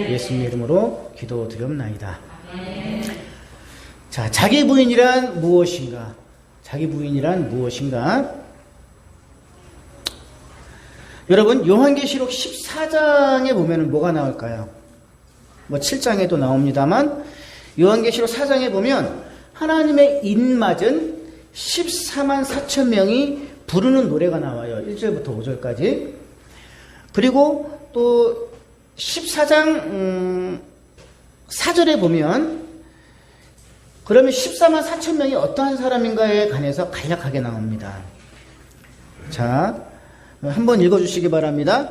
예수님 이름으로 기도드렸나이다. 자, 자기 부인이란 무엇인가? 자기 부인이란 무엇인가? 여러분, 요한계시록 14장에 보면 뭐가 나올까요? 뭐 7장에도 나옵니다만 요한계시록 4장에 보면 하나님의 입맞은 14만 4천 명이 부르는 노래가 나와요. 1절부터 5절까지. 그리고 또 14장 4절에 보면 그러면 14만 4천 명이 어떠한 사람인가에 관해서 간략하게 나옵니다. 자, 한번 읽어주시기 바랍니다.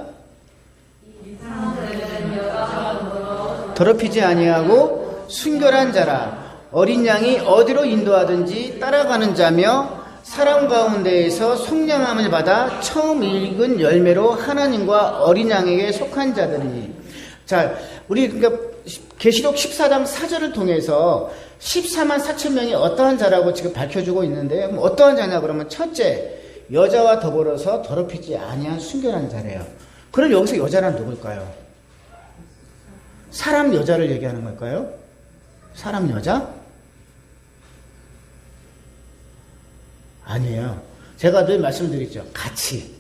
더럽히지 아니하고 순결한 자라 어린 양이 어디로 인도하든지 따라가는 자며 사람 가운데에서 속량함을 받아 처음 익은 열매로 하나님과 어린 양에게 속한 자들이니. 자, 우리 그러니까 계시록 14장 4절을 통해서 14만 4천 명이 어떠한 자라고 지금 밝혀주고 있는데, 그럼 어떠한 자냐 그러면 첫째, 여자와 더불어서 더럽히지 아니한 순결한 자래요. 그럼 여기서 여자란 누굴까요? 사람 여자를 얘기하는 걸까요? 사람 여자? 아니에요. 제가 늘 말씀드리죠. 가치.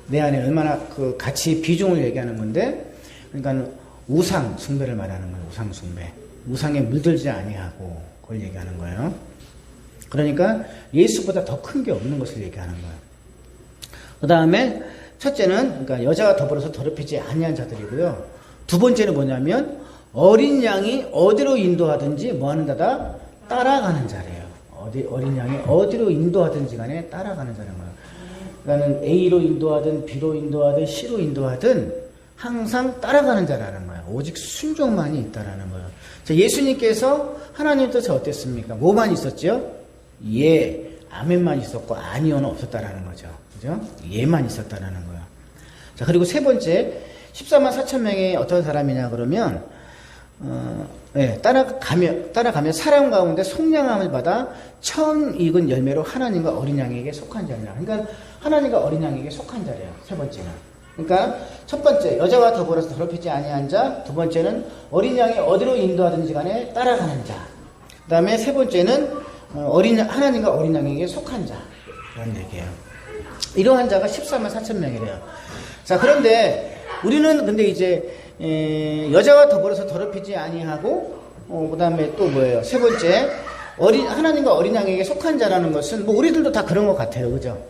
내 안에 얼마나 그 가치 비중을 얘기하는 건데, 그러니까 우상 숭배를 말하는 거예요. 우상 숭배. 우상에 물들지 아니하고 그걸 얘기하는 거예요. 그러니까 예수보다 더 큰 게 없는 것을 얘기하는 거예요. 그 다음에 첫째는 그러니까 여자와 더불어서 더럽히지 아니한 자들이고요. 두 번째는 뭐냐면 어린 양이 어디로 인도하든지 뭐 하는 자다? 따라가는 자래요. 어린 양이 어디로 인도하든지 간에 따라가는 자라는 거예요. 그러니까 A로 인도하든 B로 인도하든 C로 인도하든 항상 따라가는 자라는 거예요. 오직 순종만이 있다라는 거예요. 자, 예수님께서 하나님 뜻이 어땠습니까? 뭐만 있었죠? 예, 아멘만 있었고 아니오는 없었다라는 거죠. 그죠? 예만 있었다라는 거예요. 자, 그리고 세 번째 14만 4천 명이 어떤 사람이냐 그러면 따라가며 사람 가운데 속량함을 받아 처음 익은 열매로 하나님과 어린 양에게 속한 자냐. 그러니까 하나님과 어린 양에게 속한 자래요. 세 번째는. 그러니까 첫 번째 여자와 더불어서 더럽히지 아니한 자. 두 번째는 어린 양이 어디로 인도하든지 간에 따라가는 자. 그 다음에 세 번째는 하나님과 어린 양에게 속한 자. 그런 얘기예요. 이러한 자가 14만 4천 명이래요. 자, 그런데 우리는 근데 이제 여자와 더불어서 더럽히지 아니하고 그 다음에 또 뭐예요? 세 번째 하나님과 어린 양에게 속한 자라는 것은 뭐 우리들도 다 그런 것 같아요. 그죠?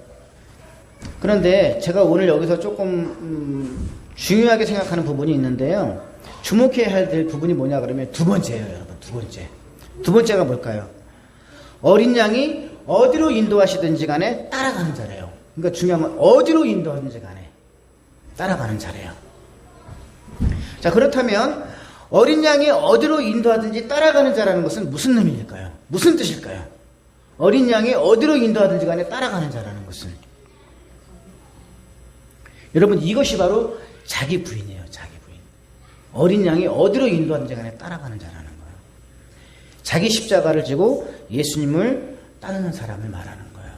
그런데 제가 오늘 여기서 조금 중요하게 생각하는 부분이 있는데요. 주목해야 될 부분이 뭐냐 그러면 두 번째예요. 여러분. 두 번째가 뭘까요? 어린 양이 어디로 인도하시든지 간에 따라가는 자래요. 그러니까 중요한 건 어디로 인도하든지 간에 따라가는 자래요. 자, 그렇다면 어린 양이 어디로 인도하든지 따라가는 자라는 것은 무슨 의미일까요? 무슨 뜻일까요? 어린 양이 어디로 인도하든지 간에 따라가는 자라는 것은 여러분, 이것이 바로 자기 부인이에요. 자기 부인. 어린 양이 어디로 인도하든지 간에 따라가는 자라는 거예요. 자기 십자가를 지고 예수님을 따르는 사람을 말하는 거예요.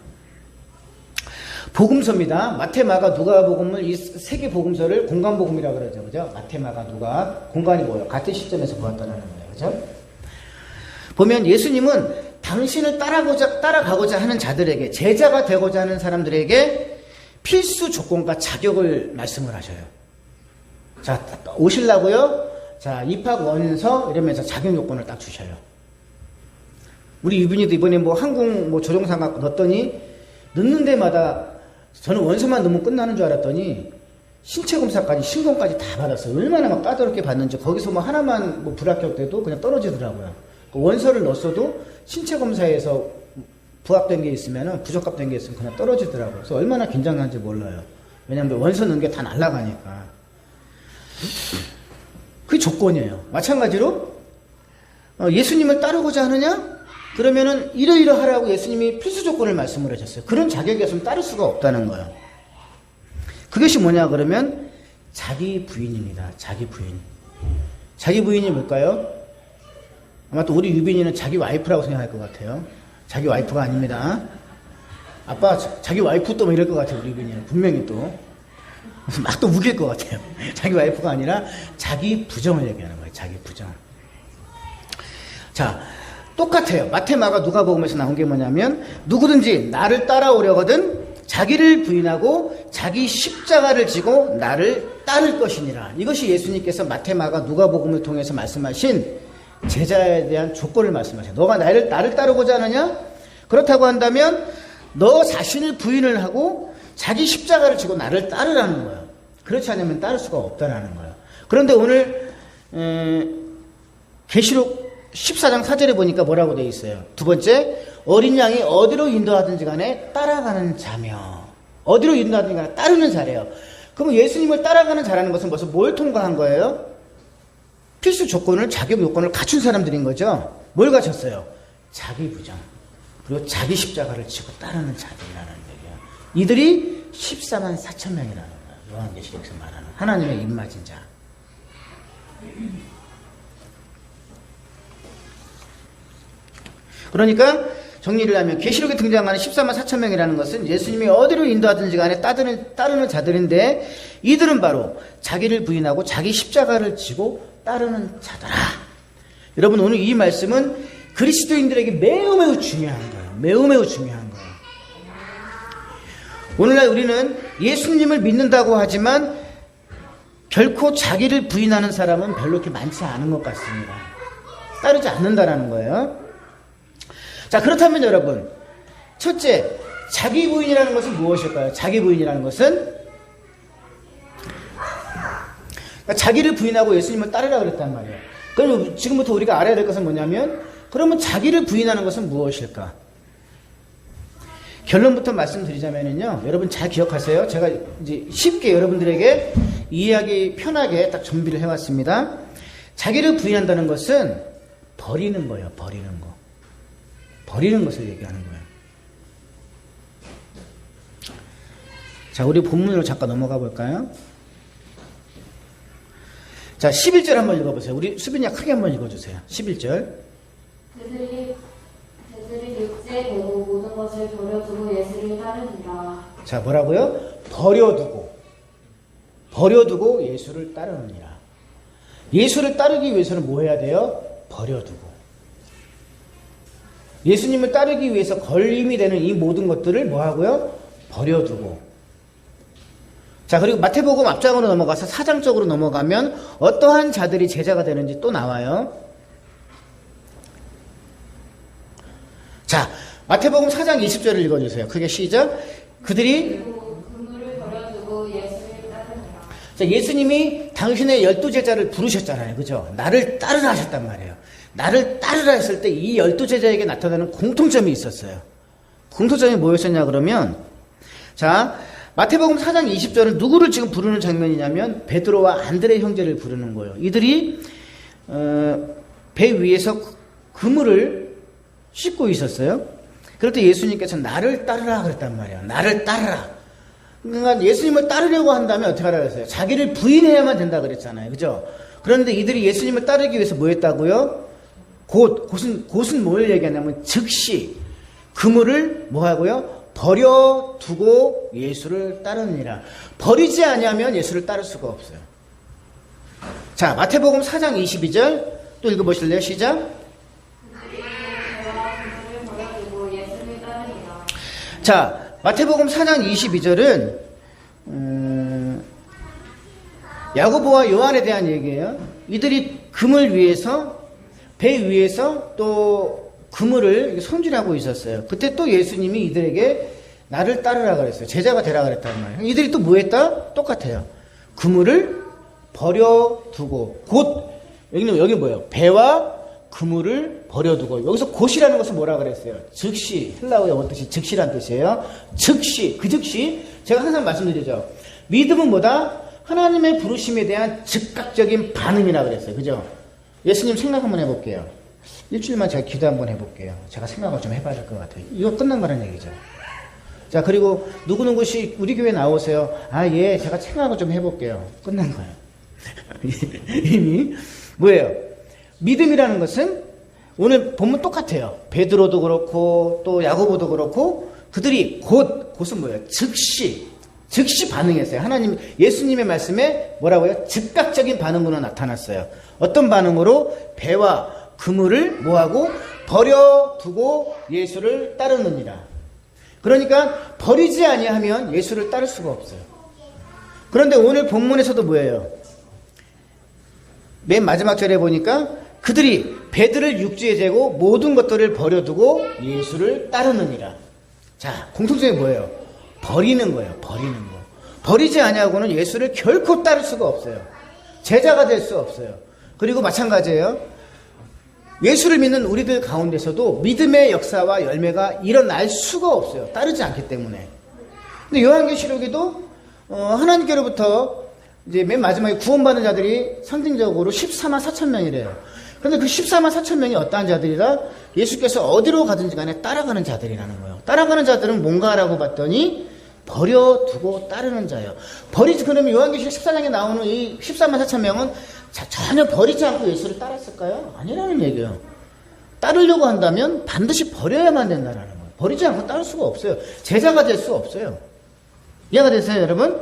복음서입니다. 마태, 마가, 누가복음을 이 세 개 복음서를 공간복음이라고 그러죠. 그죠? 마태, 마가, 누가 공간이 뭐예요? 같은 시점에서 보았다는 거예요. 그죠? 보면 예수님은 당신을 따라가고자 하는 자들에게, 제자가 되고자 하는 사람들에게 필수 조건과 자격을 말씀을 하셔요. 자, 오시려고요? 자, 입학 원서 이러면서 자격 요건을 딱 주셔요. 우리 유빈이도 이번에 뭐 항공 뭐 조종사가 넣었더니 넣는 데마다 저는 원서만 넣으면 끝나는 줄 알았더니 신체 검사까지 신검까지 다 받았어요. 얼마나 막 까다롭게 받는지 거기서 뭐 하나만 뭐 불합격돼도 그냥 떨어지더라고요. 그 원서를 넣었어도 신체 검사에서 부합된 게 있으면은 부적합된 게 있으면 그냥 떨어지더라고요. 그래서 얼마나 긴장하는지 몰라요. 왜냐하면 원서 넣은 게 다 날아가니까. 그게 조건이에요. 마찬가지로 예수님을 따르고자 하느냐? 그러면은 이러이러하라고 예수님이 필수 조건을 말씀을 하셨어요. 그런 자격이 없으면 따를 수가 없다는 거예요. 그것이 뭐냐 그러면 자기 부인입니다. 자기 부인. 자기 부인이 뭘까요? 아마 또 우리 유빈이는 자기 와이프라고 생각할 것 같아요. 자기 와이프가 아닙니다. 아빠 자기 와이프 또 뭐 이럴 것 같아요. 우리 유빈이는 분명히 또. 막 또 우길 것 같아요. 자기 와이프가 아니라 자기 부정을 얘기하는 거예요. 자기 부정. 자, 똑같아요. 마태, 마가, 누가복음에서 나온 게 뭐냐면 누구든지 나를 따라오려거든 자기를 부인하고 자기 십자가를 지고 나를 따를 것이니라. 이것이 예수님께서 마태, 마가, 누가복음을 통해서 말씀하신 제자에 대한 조건을 말씀하세요. 너가 나를 따르고자 하느냐? 그렇다고 한다면 너 자신을 부인을 하고 자기 십자가를 지고 나를 따르라는 거예요. 그렇지 않으면 따를 수가 없다라는 거예요. 그런데 오늘 계시록 14장 4절에 보니까 뭐라고 되어 있어요? 두 번째, 어린 양이 어디로 인도하든지 간에 따라가는 자며. 어디로 인도하든지 간에 따르는 자래요. 그러면 예수님을 따라가는 자라는 것은 벌써 뭘 통과한 거예요? 필수 조건을, 자격 요건을 갖춘 사람들인 거죠. 뭘 갖췄어요? 자기 부정, 그리고 자기 십자가를 지고 따르는 자들이라는 얘기예요. 이들이 14만 4천 명이라는 거예요. 요한계시록에서 말하는 하나님의 입맞은 자. 그러니까 정리를 하면 계시록에 등장하는 14만 4천 명이라는 것은 예수님이 어디로 인도하든지 간에 따르는 자들인데, 이들은 바로 자기를 부인하고 자기 십자가를 지고 따르는 자더라. 여러분, 오늘 이 말씀은 그리스도인들에게 매우 중요한 거예요. 매우 중요한 거예요. 오늘날 우리는 예수님을 믿는다고 하지만 결코 자기를 부인하는 사람은 별로 그렇게 많지 않은 것 같습니다. 따르지 않는다라는 거예요. 자, 그렇다면 여러분, 첫째, 자기 부인이라는 것은 무엇일까요? 자기 부인이라는 것은 자기를 부인하고 예수님을 따르라 그랬단 말이에요. 그럼 지금부터 우리가 알아야 될 것은 뭐냐면, 그러면 자기를 부인하는 것은 무엇일까? 결론부터 말씀드리자면요, 여러분 잘 기억하세요. 제가 이제 쉽게 여러분들에게 이해하기 편하게 딱 준비를 해왔습니다. 자기를 부인한다는 것은 버리는 거예요. 버리는 거. 버리는 것을 얘기하는 거예요. 자, 우리 본문으로 잠깐 넘어가 볼까요? 자, 11절 한번 읽어보세요. 우리 수빈이가 크게 한번 읽어주세요. 11절. 그들이 육체에 대고 모든 것을 버려두고 예수를 따르니라. 자, 뭐라고요? 버려두고 예수를 따르느니라. 예수를 따르기 위해서는 뭐 해야 돼요? 버려두고. 예수님을 따르기 위해서 걸림이 되는 이 모든 것들을 뭐 하고요? 버려두고. 자, 그리고 마태복음 앞장으로 넘어가서 4장 쪽으로 넘어가면 어떠한 자들이 제자가 되는지 또 나와요. 자, 마태복음 4장 20절을 읽어주세요. 크게 시작. 그들이 그물을 버려두고 예수를 따르니라. 자, 예수님이 당신의 12제자를 부르셨잖아요. 그죠? 나를 따르라 하셨단 말이에요. 나를 따르라 했을 때 이 12제자에게 나타나는 공통점이 있었어요. 공통점이 뭐였었냐 그러면, 자, 마태복음 4장 20절은 누구를 지금 부르는 장면이냐면 베드로와 안드레 형제를 부르는 거예요. 이들이 배 위에서 그물을 씻고 있었어요. 그럴 때 예수님께서 나를 따르라 그랬단 말이에요. 나를 따르라. 그러니까 예수님을 따르려고 한다면 어떻게 하라 그랬어요? 자기를 부인해야만 된다 그랬잖아요. 그죠? 그런데 이들이 예수님을 따르기 위해서 뭐 했다고요? 곧은 뭘 얘기하냐면 즉시 그물을 뭐 하고요? 버려두고 예수를 따르느니라. 버리지 아니하면 예수를 따를 수가 없어요. 자, 마태복음 4장 22절 또 읽어보실래요? 시작. 자, 마태복음 4장 22절은 야고보와 요한에 대한 얘기예요. 이들이 그물 위에서, 배 위에서 또 그물을 손질하고 있었어요. 그때 또 예수님이 이들에게 나를 따르라 그랬어요. 제자가 되라 그랬단 말이에요. 이들이 또 뭐 했다? 똑같아요. 그물을 버려두고 여기 뭐예요? 배와 그물을 버려두고. 여기서 곧이라는 것은 뭐라 그랬어요? 즉시. 헬라어의 원뜻이 즉시란 뜻이에요. 즉시. 그 즉시. 제가 항상 말씀드리죠. 믿음은 뭐다? 하나님의 부르심에 대한 즉각적인 반응이라 그랬어요. 그죠? 예수님 생각 한번 해볼게요. 일주일만 제가 기도 한번 해볼게요. 제가 생각을 좀 해봐야 될 것 같아요. 이거 끝난 거란 얘기죠. 자, 그리고 누구누구씩 우리 교회 나오세요. 아, 예, 제가 생각을 좀 해볼게요. 끝난 거예요. 이미 뭐예요? 믿음이라는 것은 오늘 보면 똑같아요. 베드로도 그렇고 또 야고보도 그렇고 그들이 곧은 뭐예요? 즉시 즉시 반응했어요. 하나님, 예수님의 말씀에 뭐라고요? 즉각적인 반응으로 나타났어요. 어떤 반응으로? 배와 그물을 뭐하고? 버려두고 예수를 따르느니라. 그러니까 버리지 아니하면 예수를 따를 수가 없어요. 그런데 오늘 본문에서도 뭐예요? 맨 마지막 절에 보니까 그들이 배들을 육지에 재고 모든 것들을 버려두고 예수를 따르느니라. 자, 공통점이 뭐예요? 버리는 거예요. 버리는 거. 버리지 아니하고는 예수를 결코 따를 수가 없어요. 제자가 될 수 없어요. 그리고 마찬가지예요. 예수를 믿는 우리들 가운데서도 믿음의 역사와 열매가 일어날 수가 없어요. 따르지 않기 때문에. 근데 요한계시록에도 하나님께로부터 이제 맨 마지막에 구원받은 자들이 상징적으로 14만 4천 명이래요. 그런데 그 14만 4천 명이 어떠한 자들이라? 예수께서 어디로 가든지 간에 따라가는 자들이라는 거예요. 따라가는 자들은 뭔가라고 봤더니 버려두고 따르는 자예요. 버리지, 그러면 요한계시록 14장에 나오는 이 14만 4천 명은 전혀 버리지 않고 예수를 따랐을까요? 아니라는 얘기예요. 따르려고 한다면 반드시 버려야만 된다는 거예요. 버리지 않고 따를 수가 없어요. 제자가 될 수 없어요. 이해가 되세요, 여러분?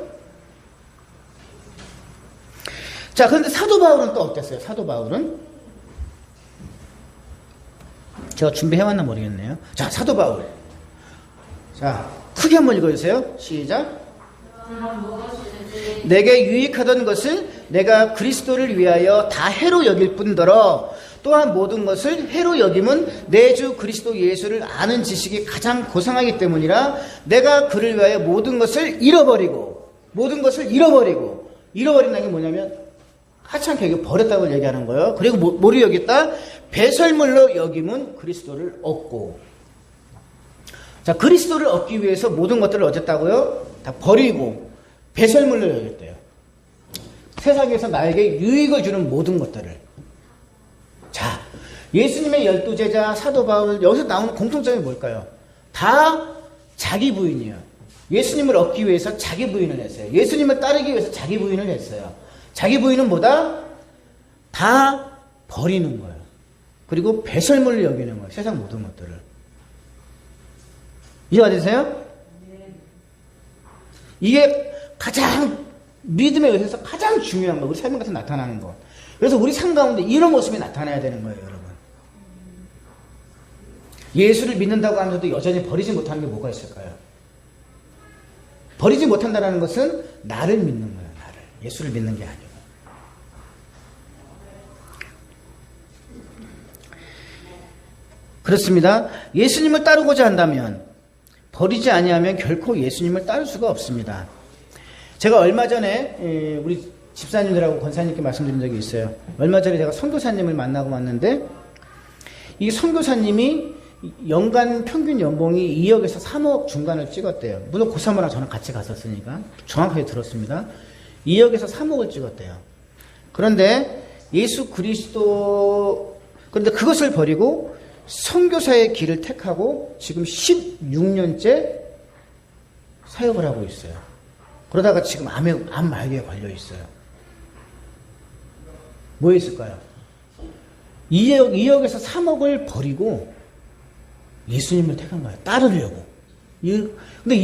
자, 그런데 사도 바울은 또 어땠어요? 사도 바울은? 제가 준비해왔나 모르겠네요. 자, 사도 바울. 자, 크게 한번 읽어주세요. 시작. 내게 유익하던 것을 내가 그리스도를 위하여 다 해로 여길 뿐더러 또한 모든 것을 해로 여김은 내 주 그리스도 예수를 아는 지식이 가장 고상하기 때문이라. 내가 그를 위하여 모든 것을 잃어버리고 잃어버린다는 게 뭐냐면 하찮게 버렸다고 얘기하는 거예요. 그리고 뭐를 여겼다? 배설물로 여김은 그리스도를 얻고. 자, 그리스도를 얻기 위해서 모든 것들을 어쨌다고요? 다 버리고 배설물로 여겼대요. 세상에서 나에게 유익을 주는 모든 것들을. 자, 예수님의 12제자 사도 바울, 여기서 나오는 공통점이 뭘까요? 다 자기 부인이에요. 예수님을 얻기 위해서 자기 부인을 했어요. 예수님을 따르기 위해서 자기 부인을 했어요. 자기 부인은 뭐다? 다 버리는 거예요. 그리고 배설물로 여기는 거예요. 세상 모든 것들을. 이해가 되세요? 이게 가장 믿음에 의해서 가장 중요한 거예요. 우리 삶 가운데 나타나는 것. 그래서 우리 삶 가운데 이런 모습이 나타나야 되는 거예요, 여러분. 예수를 믿는다고 하면서도 여전히 버리지 못하는 게 뭐가 있을까요? 버리지 못한다는 것은 나를 믿는 거예요, 나를. 예수를 믿는 게 아니고. 그렇습니다. 예수님을 따르고자 한다면, 버리지 아니하면 결코 예수님을 따를 수가 없습니다. 제가 얼마 전에 우리 집사님들하고 권사님께 말씀드린 적이 있어요. 얼마 전에 제가 선교사님을 만나고 왔는데, 이 선교사님이 연간 평균 연봉이 2억에서 3억 중간을 찍었대요. 물론 고3이랑 저는 같이 갔었으니까 정확하게 들었습니다. 2억에서 3억을 찍었대요. 그런데 그런데 그것을 버리고 선교사의 길을 택하고 지금 16년째 사역을 하고 있어요. 그러다가 지금 암 말기에 걸려 있어요. 뭐 있을까요? 2억에서 3억을 버리고 예수님을 택한 거예요. 따르려고. 근데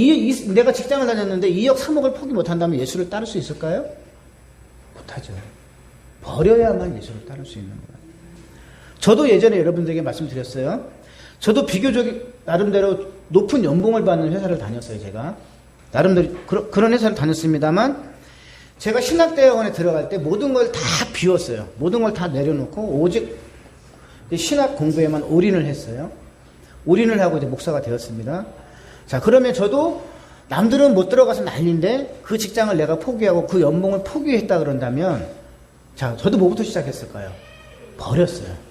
내가 직장을 다녔는데 2억, 3억을 포기 못한다면 예수를 따를 수 있을까요? 못하죠. 버려야만 예수를 따를 수 있는 거예요. 저도 예전에 여러분들에게 말씀드렸어요. 저도 비교적 나름대로 높은 연봉을 받는 회사를 다녔어요, 제가. 나름대로 그런 회사를 다녔습니다만, 제가 신학대학원에 들어갈 때 모든 걸 다 비웠어요. 모든 걸 다 내려놓고 오직 신학 공부에만 올인을 했어요. 올인을 하고 이제 목사가 되었습니다. 자, 그러면 저도 남들은 못 들어가서 난리인데 그 직장을 내가 포기하고 그 연봉을 포기했다 그런다면, 자, 저도 뭐부터 시작했을까요? 버렸어요.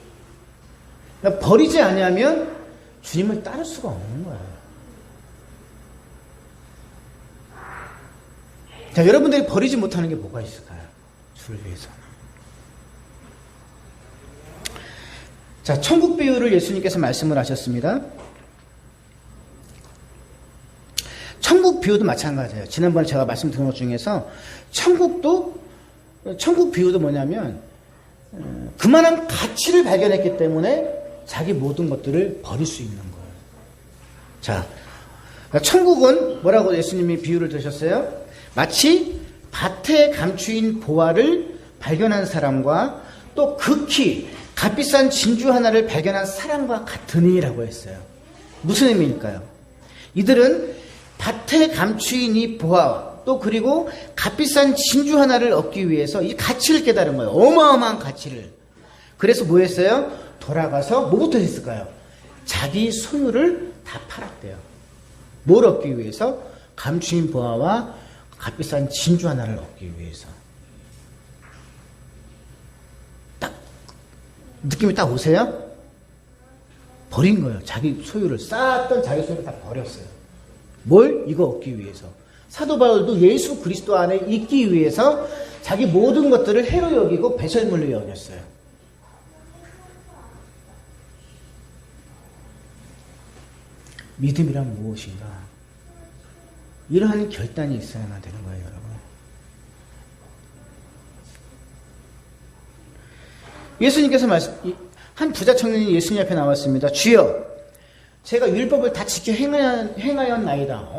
그러니까 버리지 아니하면 주님을 따를 수가 없는 거예요. 자, 여러분들이 버리지 못하는 게 뭐가 있을까요? 주를 위해서. 자, 천국 비유를 예수님께서 말씀을 하셨습니다. 천국 비유도 마찬가지예요. 지난번에 제가 말씀드린 것 중에서 천국 비유도 뭐냐면 그만한 가치를 발견했기 때문에 자기 모든 것들을 버릴 수 있는 거예요. 자, 천국은 뭐라고 예수님이 비유를 드셨어요? 마치 밭에 감추인 보화를 발견한 사람과 또 극히 값비싼 진주 하나를 발견한 사람과 같으니라고 했어요. 무슨 의미일까요? 이들은 밭에 감추인 이 보화와 또 그리고 값비싼 진주 하나를 얻기 위해서 이 가치를 깨달은 거예요. 어마어마한 가치를. 그래서 뭐 했어요? 돌아가서 뭐부터 했을까요? 자기 소유를 다 팔았대요. 뭘 얻기 위해서? 감추인 보화와 값비싼 진주 하나를 얻기 위해서. 딱 느낌이 딱 오세요? 버린 거예요. 자기 소유를 쌓았던 자기 소유를 다 버렸어요. 뭘? 이거 얻기 위해서. 사도 바울도 예수 그리스도 안에 있기 위해서 자기 모든 것들을 해로 여기고 배설물로 여겼어요. 믿음이란 무엇인가? 이러한 결단이 있어야만 되는 거예요, 여러분. 예수님께서 한 부자 청년이 예수님 앞에 나왔습니다. 주여, 제가 율법을 다 지켜 행하였나이다.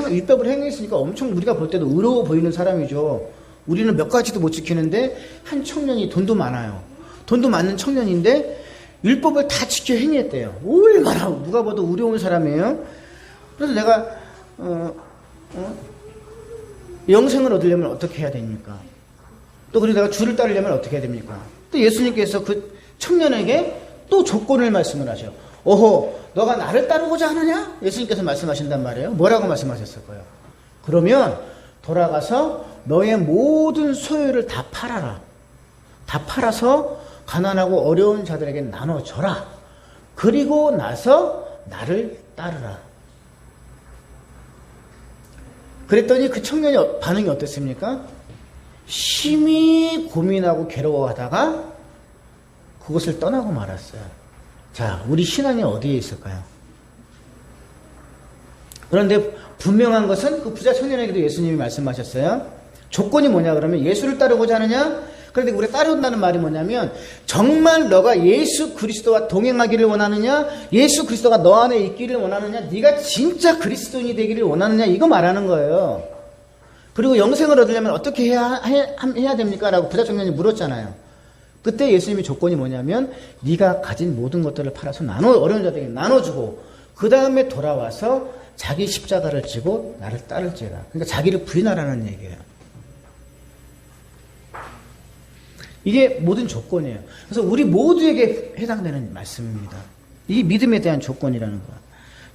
율법을 행했으니까 엄청 우리가 볼 때도 의로워 보이는 사람이죠. 우리는 몇 가지도 못 지키는데 한 청년이 돈도 많아요. 돈도 많은 청년인데 율법을 다 지켜 행했대요. 얼마나 누가 봐도 의로운 사람이에요. 그래서 내가 영생을 얻으려면 어떻게 해야 됩니까? 또 그리고 내가 주를 따르려면 어떻게 해야 됩니까? 또 예수님께서 그 청년에게 또 조건을 말씀을 하셔. 오호, 너가 나를 따르고자 하느냐? 예수님께서 말씀하신단 말이에요. 뭐라고 말씀하셨을 거예요? 그러면 돌아가서 너의 모든 소유를 다 팔아라. 다 팔아서 가난하고 어려운 자들에게 나눠줘라. 그리고 나서 나를 따르라. 그랬더니 그 청년의 반응이 어땠습니까? 심히 고민하고 괴로워하다가 그것을 떠나고 말았어요. 자, 우리 신앙이 어디에 있을까요? 그런데 분명한 것은 그 부자 청년에게도 예수님이 말씀하셨어요. 조건이 뭐냐 그러면 예수를 따르고자 하느냐? 그런데 우리가 따른다는 말이 뭐냐면 정말 너가 예수 그리스도와 동행하기를 원하느냐? 예수 그리스도가 너 안에 있기를 원하느냐? 네가 진짜 그리스도인이 되기를 원하느냐? 이거 말하는 거예요. 그리고 영생을 얻으려면 어떻게 해야 됩니까? 라고 부자 청년이 물었잖아요. 그때 예수님의 조건이 뭐냐면 네가 가진 모든 것들을 팔아서 어려운 자들에게 나눠주고 그 다음에 돌아와서 자기 십자가를 지고 나를 따를지라. 그러니까 자기를 부인하라는 얘기예요. 이게 모든 조건이에요. 그래서 우리 모두에게 해당되는 말씀입니다. 이 믿음에 대한 조건이라는 거예요.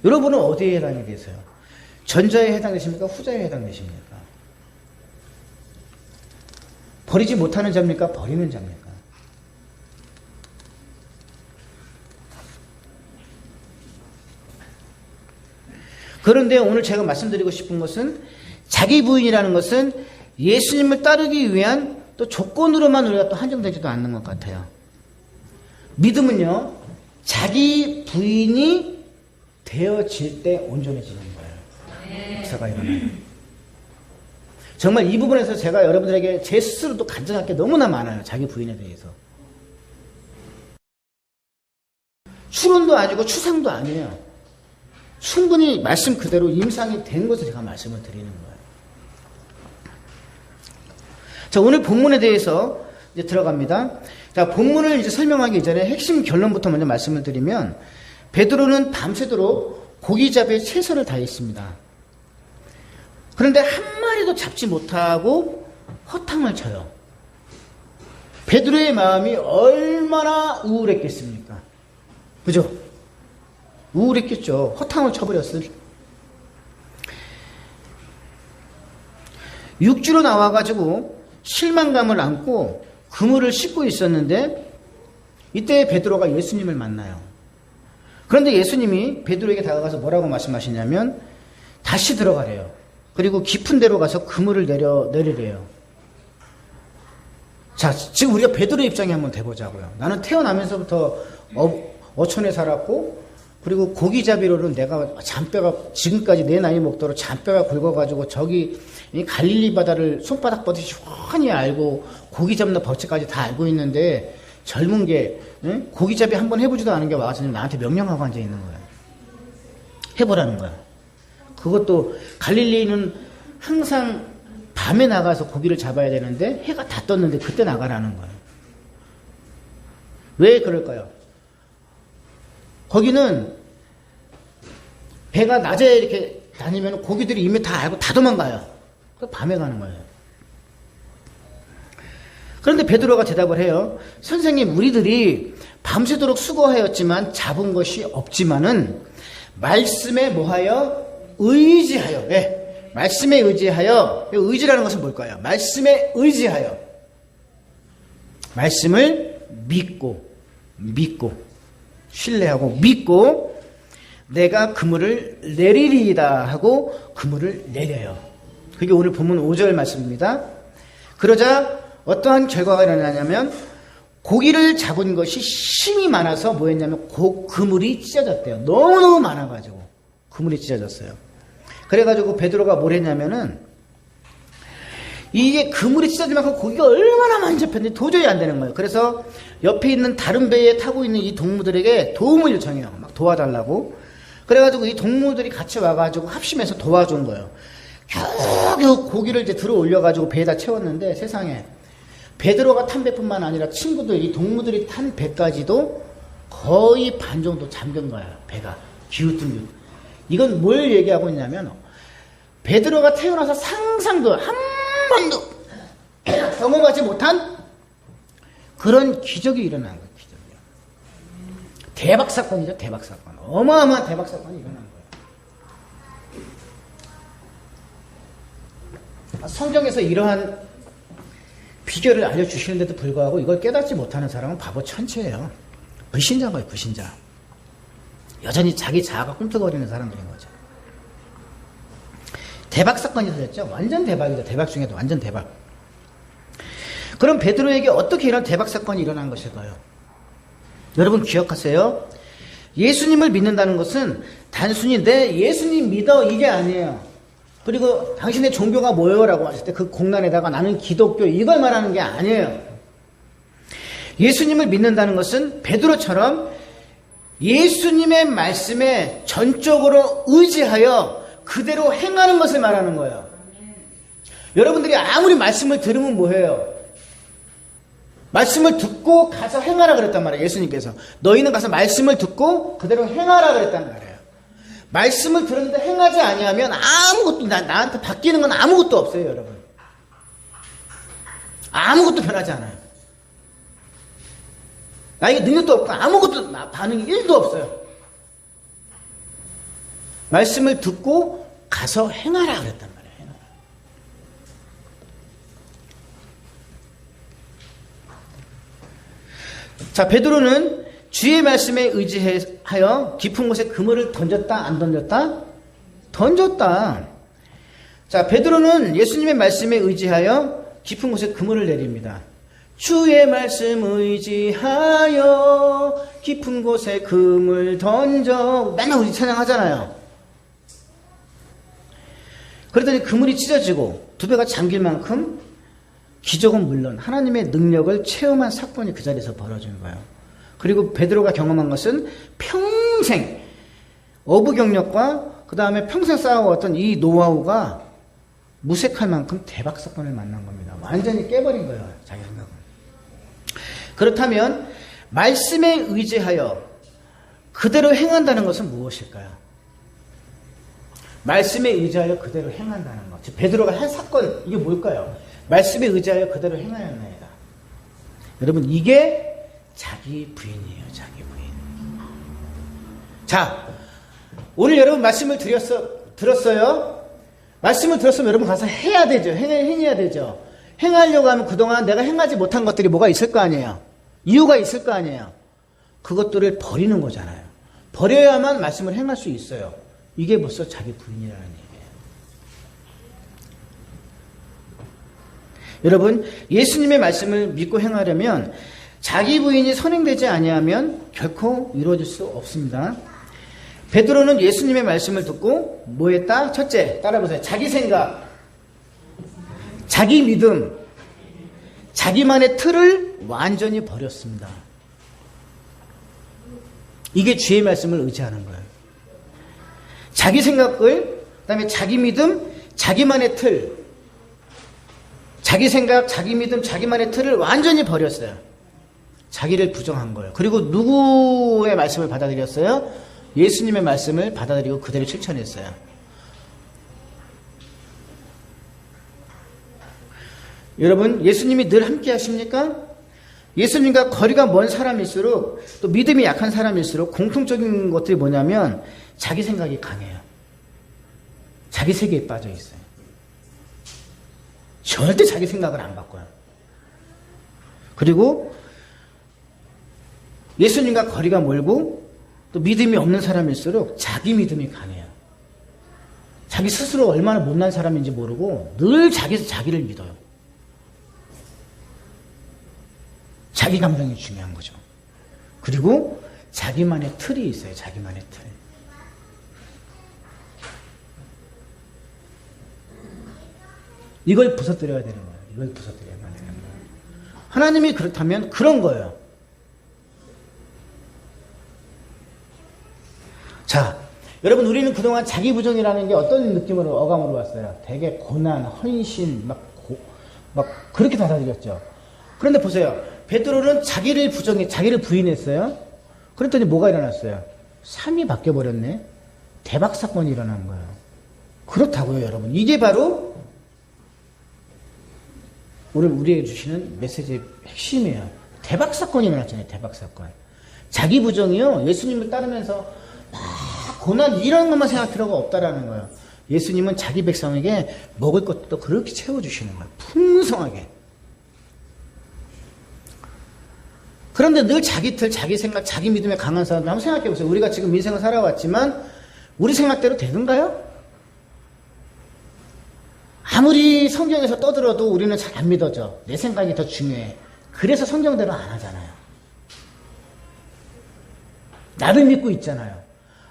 여러분은 어디에 해당이 되세요? 전자에 해당되십니까? 후자에 해당되십니까? 버리지 못하는 자입니까? 버리는 자입니까? 그런데 오늘 제가 말씀드리고 싶은 것은 자기 부인이라는 것은 예수님을 따르기 위한 또 조건으로만 우리가 또 한정되지도 않는 것 같아요. 믿음은요, 자기 부인이 되어질 때 온전해지는 거예요. 역사가 일어나요. 정말 이 부분에서 제가 여러분들에게 제 스스로도 간증할 게 너무나 많아요. 자기 부인에 대해서. 추론도 아니고 추상도 아니에요. 충분히 말씀 그대로 임상이 된 것을 제가 말씀을 드리는 거예요. 자, 오늘 본문에 대해서 이제 들어갑니다. 자, 본문을 이제 설명하기 이전에 핵심 결론부터 먼저 말씀을 드리면 베드로는 밤새도록 고기잡이에 최선을 다했습니다. 그런데 한 마리도 잡지 못하고 허탕을 쳐요. 베드로의 마음이 얼마나 우울했겠습니까? 그죠? 우울했겠죠. 허탕을 쳐버렸을. 육지로 나와가지고 실망감을 안고 그물을 씻고 있었는데 이때 베드로가 예수님을 만나요. 그런데 예수님이 베드로에게 다가가서 뭐라고 말씀하시냐면 다시 들어가래요. 그리고 깊은 데로 가서 그물을 내리래요. 자, 지금 우리가 베드로의 입장에 한번 돼보자고요. 나는 태어나면서부터 어촌에 살았고 그리고 고기잡이로는 내가 잔뼈가 지금까지 내 나이 먹도록 잔뼈가 굵어가지고 저기 갈릴리 바다를 손바닥 보듯이 훤히 알고 고기 잡는 법칙까지 다 알고 있는데 젊은 게 고기잡이 한번 해보지도 않은 게 와서 나한테 명령하고 앉아 있는 거야. 해보라는 거야. 그것도 갈릴리는 항상 밤에 나가서 고기를 잡아야 되는데 해가 다 떴는데 그때 나가라는 거예요. 왜 그럴까요? 거기는 배가 낮에 이렇게 다니면 고기들이 이미 다 알고 다 도망가요. 그래서 밤에 가는 거예요. 그런데 베드로가 대답을 해요. 선생님, 우리들이 밤새도록 수고하였지만 잡은 것이 없지만은 말씀에 뭐하여? 의지하여. 네. 말씀에 의지하여. 의지라는 것은 뭘까요? 말씀에 의지하여. 말씀을 믿고 신뢰하고 믿고 내가 그물을 내리리이다 하고 그물을 내려요. 그게 오늘 본문 5절 말씀입니다. 그러자 어떠한 결과가 일어나냐면 고기를 잡은 것이 힘이 많아서 뭐였냐면 그물이 찢어졌대요. 너무너무 많아가지고 그물이 찢어졌어요. 그래가지고 베드로가 뭘 했냐면은 이게 그물이 찢어질 만큼 고기가 얼마나 많이 잡혔는지 도저히 안 되는 거예요. 그래서 옆에 있는 다른 배에 타고 있는 이 동무들에게 도움을 요청해요. 막 도와달라고. 그래가지고 이 동무들이 같이 와가지고 합심해서 도와준 거예요. 겨우 고기를 이제 들어 올려가지고 배에다 채웠는데 세상에 베드로가 탄 배뿐만 아니라 친구들, 이 동무들이 탄 배까지도 거의 반 정도 잠긴 거야. 배가 기우뚱기우뚱. 이건 뭘 얘기하고 있냐면 베드로가 태어나서 상상도 한 번도 경험하지 못한 그런 기적이 일어난 거예요. 기적이요. 대박 사건이죠. 대박 사건. 어마어마한 대박 사건이 일어난 거예요. 성경에서 이러한 비결을 알려주시는데도 불구하고 이걸 깨닫지 못하는 사람은 바보 천체예요. 불신자인 거예요. 불신자. 여전히 자기 자아가 꿈틀거리는 사람들인 거죠. 대박 사건이 터졌죠. 완전 대박이죠. 대박 중에도 완전 대박. 그럼 베드로에게 어떻게 이런 대박 사건이 일어난 것일까요? 여러분 기억하세요. 예수님을 믿는다는 것은 단순히 내 예수님 믿어 이게 아니에요. 그리고 당신의 종교가 뭐예요? 라고 하실 때 그 공란에다가 나는 기독교 이걸 말하는 게 아니에요. 예수님을 믿는다는 것은 베드로처럼 예수님의 말씀에 전적으로 의지하여 그대로 행하는 것을 말하는 거예요. 여러분들이 아무리 말씀을 들으면 뭐해요? 말씀을 듣고 가서 행하라 그랬단 말이에요. 예수님께서 너희는 가서 말씀을 듣고 그대로 행하라 그랬단 말이에요. 말씀을 들었는데 행하지 아니하면 아무것도 나한테 바뀌는 건 아무것도 없어요. 여러분 아무것도 변하지 않아요. 나에게 능력도 없고 아무것도 반응이 1도 없어요. 말씀을 듣고 가서 행하라 그랬단 말이에요. 행하라. 자, 베드로는 주의 말씀에 의지하여 깊은 곳에 그물을 던졌다 안 던졌다? 던졌다. 자, 베드로는 예수님의 말씀에 의지하여 깊은 곳에 그물을 내립니다. 주의 말씀 의지하여 깊은 곳에 그물 던져. 맨날 우리 찬양하잖아요. 그러더니 그물이 찢어지고 두 배가 잠길 만큼 기적은 물론 하나님의 능력을 체험한 사건이 그 자리에서 벌어진 거예요. 그리고 베드로가 경험한 것은 평생 어부경력과 그 다음에 평생 쌓아왔던 이 노하우가 무색할 만큼 대박 사건을 만난 겁니다. 완전히 깨버린 거예요. 자기 생각은. 그렇다면 말씀에 의지하여 그대로 행한다는 것은 무엇일까요? 말씀에 의지하여 그대로 행한다는 것. 즉 베드로가 한 사건 이게 뭘까요? 말씀에 의지하여 그대로 행하였나이다. 여러분 이게 자기 부인이에요. 자기 부인. 자, 오늘 여러분 말씀을 들었어요. 말씀을 들었으면 여러분 가서 해야 되죠. 행해야 되죠. 행하려고 하면 그동안 내가 행하지 못한 것들이 뭐가 있을 거 아니에요. 이유가 있을 거 아니에요. 그것들을 버리는 거잖아요. 버려야만 말씀을 행할 수 있어요. 이게 벌써 자기 부인이라는 얘기예요. 여러분 예수님의 말씀을 믿고 행하려면 자기 부인이 선행되지 아니하면 결코 이루어질 수 없습니다. 베드로는 예수님의 말씀을 듣고 뭐 했다? 첫째, 따라보세요. 자기 생각, 자기 믿음, 자기만의 틀을 완전히 버렸습니다. 이게 주의 말씀을 의지하는 거예요. 자기 생각을, 그 다음에 자기 믿음, 자기만의 틀, 자기 생각, 자기 믿음, 자기만의 틀을 완전히 버렸어요. 자기를 부정한 거예요. 그리고 누구의 말씀을 받아들였어요? 예수님의 말씀을 받아들이고 그대로 실천했어요. 여러분, 예수님이 늘 함께 하십니까? 예수님과 거리가 먼 사람일수록, 또 믿음이 약한 사람일수록 공통적인 것들이 뭐냐면 자기 생각이 강해요. 자기 세계에 빠져 있어요. 절대 자기 생각을 안 바꿔요. 그리고 예수님과 거리가 멀고 또 믿음이 없는 사람일수록 자기 믿음이 강해요. 자기 스스로 얼마나 못난 사람인지 모르고 늘 자기를 믿어요. 자기 감정이 중요한 거죠. 그리고 자기만의 틀이 있어요. 자기만의 틀. 이걸 부서뜨려야 되는 거예요. 이걸 부서뜨려야만 되는 거예요. 하나님이 그렇다면 그런 거예요. 자, 여러분, 우리는 그동안 자기 부정이라는 게 어떤 느낌으로 어감으로 왔어요? 되게 고난, 헌신, 막 그렇게 받아들였죠. 그런데 보세요. 베드로는 자기를 부인했어요. 그랬더니 뭐가 일어났어요? 삶이 바뀌어버렸네. 대박 사건이 일어난 거예요. 그렇다고요, 여러분. 이게 바로 오늘 우리에게 주시는 메시지의 핵심이에요. 대박 사건이 일어났잖아요. 대박 사건. 자기 부정이요. 예수님을 따르면서 막 고난 이런 것만 생각할 필요가 없다라는 거예요. 예수님은 자기 백성에게 먹을 것도 그렇게 채워주시는 거예요. 풍성하게. 그런데 늘 자기 틀, 자기 생각, 자기 믿음에 강한 사람들 한번 생각해 보세요. 우리가 지금 인생을 살아왔지만 우리 생각대로 되는가요? 아무리 성경에서 떠들어도 우리는 잘 안 믿어져. 내 생각이 더 중요해. 그래서 성경대로 안 하잖아요. 나를 믿고 있잖아요.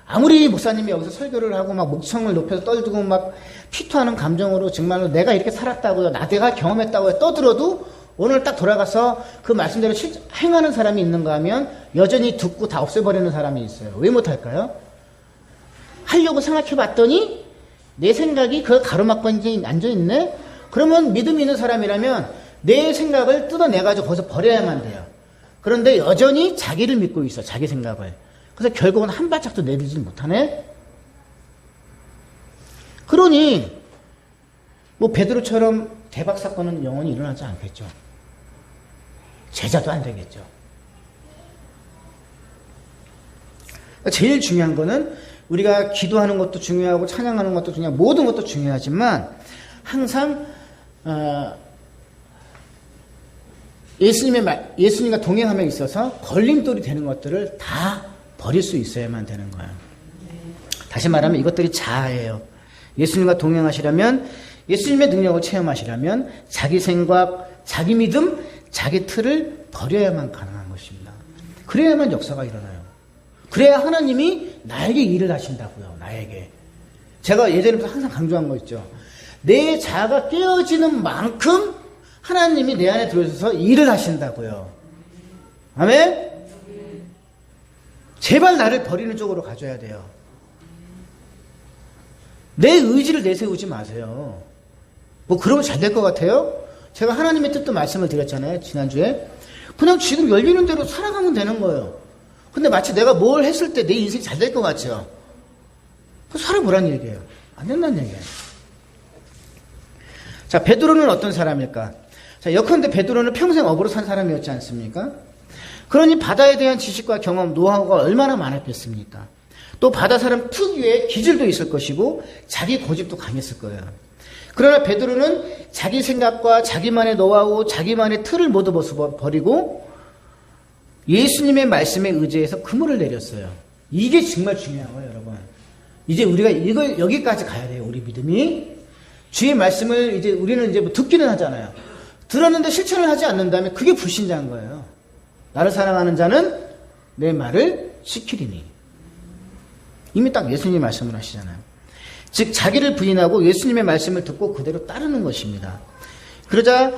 아무리 목사님이 여기서 설교를 하고 막 목청을 높여서 떨고 막 피토하는 감정으로 정말로 내가 이렇게 살았다고요. 내가 경험했다고요. 떠들어도 오늘 딱 돌아가서 그 말씀대로 행하는 사람이 있는가 하면 여전히 듣고 다 없애버리는 사람이 있어요. 왜 못할까요? 하려고 생각해 봤더니 내 생각이 그 가로막고 앉아있네? 그러면 믿음 있는 사람이라면 내 생각을 뜯어내가지고 거기서 버려야만 돼요. 그런데 여전히 자기를 믿고 있어. 자기 생각을. 그래서 결국은 한 발짝도 내딛지 못하네? 그러니 뭐 베드로처럼 대박 사건은 영원히 일어나지 않겠죠. 제자도 안 되겠죠. 제일 중요한 거는 우리가 기도하는 것도 중요하고 찬양하는 것도 중요하고 모든 것도 중요하지만 항상 예수님과 동행함에 있어서 걸림돌이 되는 것들을 다 버릴 수 있어야만 되는 거예요. 다시 말하면 이것들이 자아예요. 예수님과 동행하시려면 예수님의 능력을 체험하시려면 자기 생각, 자기 믿음, 자기 틀을 버려야만 가능한 것입니다. 그래야만 역사가 일어나요. 그래야 하나님이 나에게 일을 하신다고요. 나에게. 제가 예전에부터 항상 강조한 거 있죠. 내 자아가 깨어지는 만큼 하나님이 내 안에 들어오셔서 일을 하신다고요. 아멘? 제발 나를 버리는 쪽으로 가져야 돼요. 내 의지를 내세우지 마세요. 뭐 그러면 잘 될 것 같아요? 제가 하나님의 뜻도 말씀을 드렸잖아요. 지난주에. 그냥 지금 열리는 대로 살아가면 되는 거예요. 근데 마치 내가 뭘 했을 때 내 인생이 잘 될 것 같죠? 살아보란 얘기예요. 안 된다는 얘기예요. 자, 베드로는 어떤 사람일까? 자, 예컨대 베드로는 평생 어부로 산 사람이었지 않습니까? 그러니 바다에 대한 지식과 경험, 노하우가 얼마나 많았겠습니까? 또 바다 사람 특유의 기질도 있을 것이고 자기 고집도 강했을 거예요. 그러나 베드로는 자기 생각과 자기만의 노하우, 자기만의 틀을 모두 버리고 예수님의 말씀에 의지해서 그물을 내렸어요. 이게 정말 중요한 거예요, 여러분. 이제 우리가 여기까지 가야 돼요, 우리 믿음이. 주의 말씀을 이제 우리는 이제 뭐 듣기는 하잖아요. 들었는데 실천을 하지 않는다면 그게 불신자인 거예요. 나를 사랑하는 자는 내 말을 지키리니. 이미 딱 예수님이 말씀을 하시잖아요. 즉 자기를 부인하고 예수님의 말씀을 듣고 그대로 따르는 것입니다. 그러자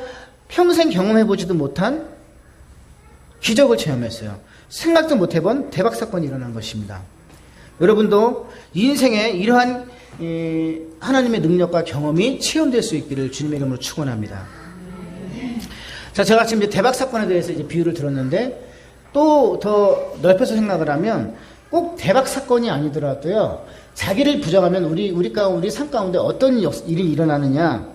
평생 경험해보지도 못한 기적을 체험했어요. 생각도 못해본 대박 사건이 일어난 것입니다. 여러분도 인생에 이러한 하나님의 능력과 경험이 체험될 수 있기를 주님의 이름으로 축원합니다. 자, 제가 지금 이제 대박 사건에 대해서 이제 비유를 들었는데 또 더 넓혀서 생각을 하면 꼭 대박 사건이 아니더라도요. 자기를 부정하면 우리 삶 가운데 어떤 일이 일어나느냐.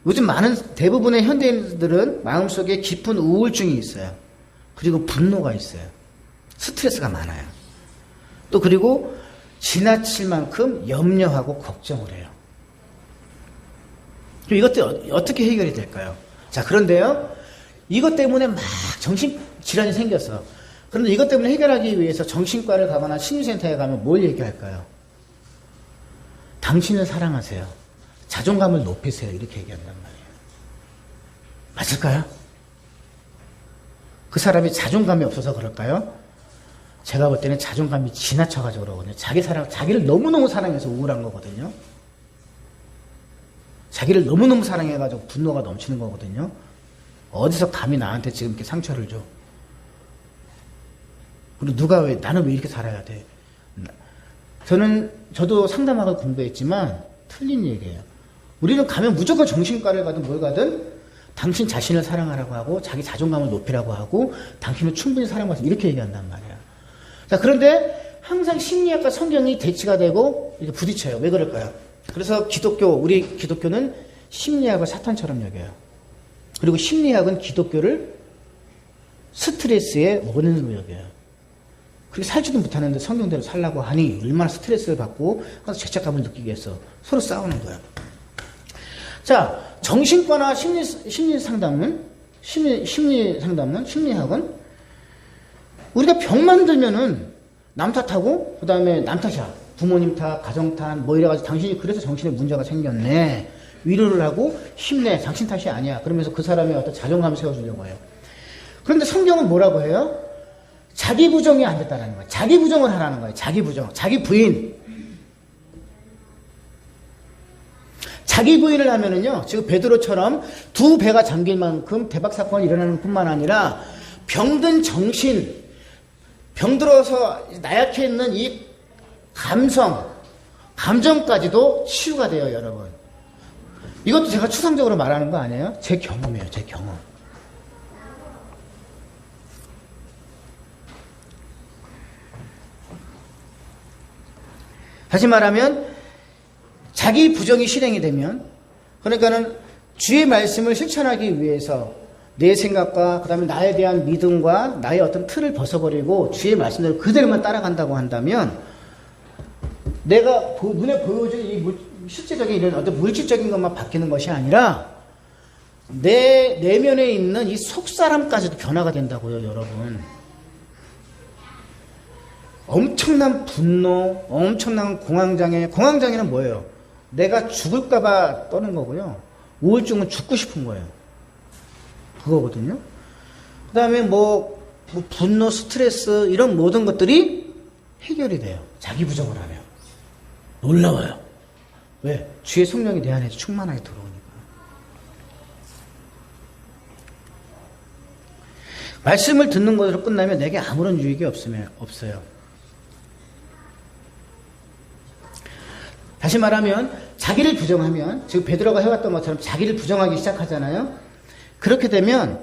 요즘 대부분의 현대인들은 마음속에 깊은 우울증이 있어요. 그리고 분노가 있어요. 스트레스가 많아요. 또 그리고 지나칠 만큼 염려하고 걱정을 해요. 그럼 이것들 어떻게 해결이 될까요? 자, 그런데요. 이것 때문에 막 정신질환이 생겼어. 그런데 이것 때문에 해결하기 위해서 정신과를 가거나 심리센터에 가면 뭘 얘기할까요? 당신을 사랑하세요. 자존감을 높이세요. 이렇게 얘기한단 말이에요. 맞을까요? 그 사람이 자존감이 없어서 그럴까요? 제가 볼 때는 자존감이 지나쳐가지고 그러거든요. 자기를 너무너무 사랑해서 우울한 거거든요. 자기를 너무너무 사랑해가지고 분노가 넘치는 거거든요. 어디서 감히 나한테 지금 이렇게 상처를 줘? 그리고 나는 왜 이렇게 살아야 돼? 저도 상담학을 공부했지만 틀린 얘기예요. 우리는 가면 무조건 정신과를 가든 뭘 가든 당신 자신을 사랑하라고 하고 자기 자존감을 높이라고 하고 당신은 충분히 사랑받아 이렇게 얘기한단 말이야. 자, 그런데 항상 심리학과 성경이 대치가 되고 이렇게 부딪혀요. 왜 그럴까요? 그래서 우리 기독교는 심리학을 사탄처럼 여겨요. 그리고 심리학은 기독교를 스트레스의 원인으로 여겨요. 그렇게 살지도 못하는데 성경대로 살라고 하니 얼마나 스트레스를 받고 죄책감을 느끼겠어. 서로 싸우는 거야. 자, 정신과나 심리상담은 우리가 병만 들면은 남 탓하고 그 다음에 남 탓이야. 부모님 탓, 가정 탓, 뭐 이래가지고 당신이 그래서 정신에 문제가 생겼네. 위로를 하고 힘내. 당신 탓이 아니야. 그러면서 그 사람의 어떤 자존감을 세워주려고 해요. 그런데 성경은 뭐라고 해요? 자기 부정이 안 됐다는 거예요. 자기 부정을 하라는 거예요. 자기 부정. 자기 부인. 자기 부인을 하면은요, 지금 베드로처럼 두 배가 잠길 만큼 대박 사건이 일어나는 뿐만 아니라 병든 정신, 병들어서 나약해 있는 이 감정까지도 치유가 돼요, 여러분. 이것도 제가 추상적으로 말하는 거 아니에요? 제 경험이에요, 제 경험. 다시 말하면 자기 부정이 실행이 되면 그러니까는 주의 말씀을 실천하기 위해서 내 생각과 그 다음에 나에 대한 믿음과 나의 어떤 틀을 벗어버리고 주의 말씀대로 그대로만 따라간다고 한다면 내가 눈에 보여주는 이 실제적인 이런 어떤 물질적인 것만 바뀌는 것이 아니라 내 내면에 있는 이 속사람까지도 변화가 된다고요, 여러분. 엄청난 분노, 엄청난 공황장애는 뭐예요? 내가 죽을까봐 떠는 거고요. 우울증은 죽고 싶은 거예요. 그거거든요. 그 다음에 뭐 분노, 스트레스 이런 모든 것들이 해결이 돼요. 자기 부정을 하면. 놀라워요. 왜? 주의 성령이 내 안에 충만하게 들어오니까. 말씀을 듣는 것으로 끝나면 내게 아무런 유익이 없어요. 다시 말하면 자기를 부정하면 지금 베드로가 해왔던 것처럼 자기를 부정하기 시작하잖아요. 그렇게 되면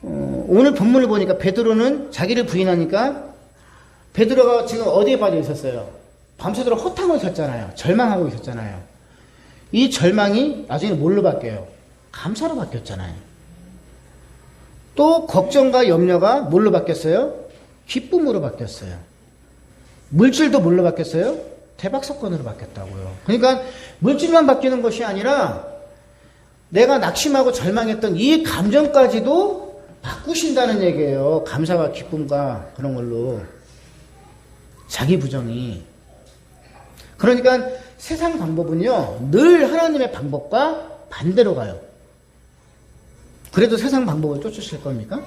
오늘 본문을 보니까 베드로는 자기를 부인하니까 베드로가 지금 어디에 빠져 있었어요? 밤새도록 허탕을 쳤잖아요. 절망하고 있었잖아요. 이 절망이 나중에 뭘로 바뀌어요? 감사로 바뀌었잖아요. 또 걱정과 염려가 뭘로 바뀌었어요? 기쁨으로 바뀌었어요. 물질도 뭘로 바뀌었어요? 대박 사건으로 바뀌었다고요. 그러니까 물질만 바뀌는 것이 아니라 내가 낙심하고 절망했던 이 감정까지도 바꾸신다는 얘기예요. 감사와 기쁨과 그런 걸로. 자기 부정이. 그러니까 세상 방법은요, 늘 하나님의 방법과 반대로 가요. 그래도 세상 방법을 쫓으실 겁니까?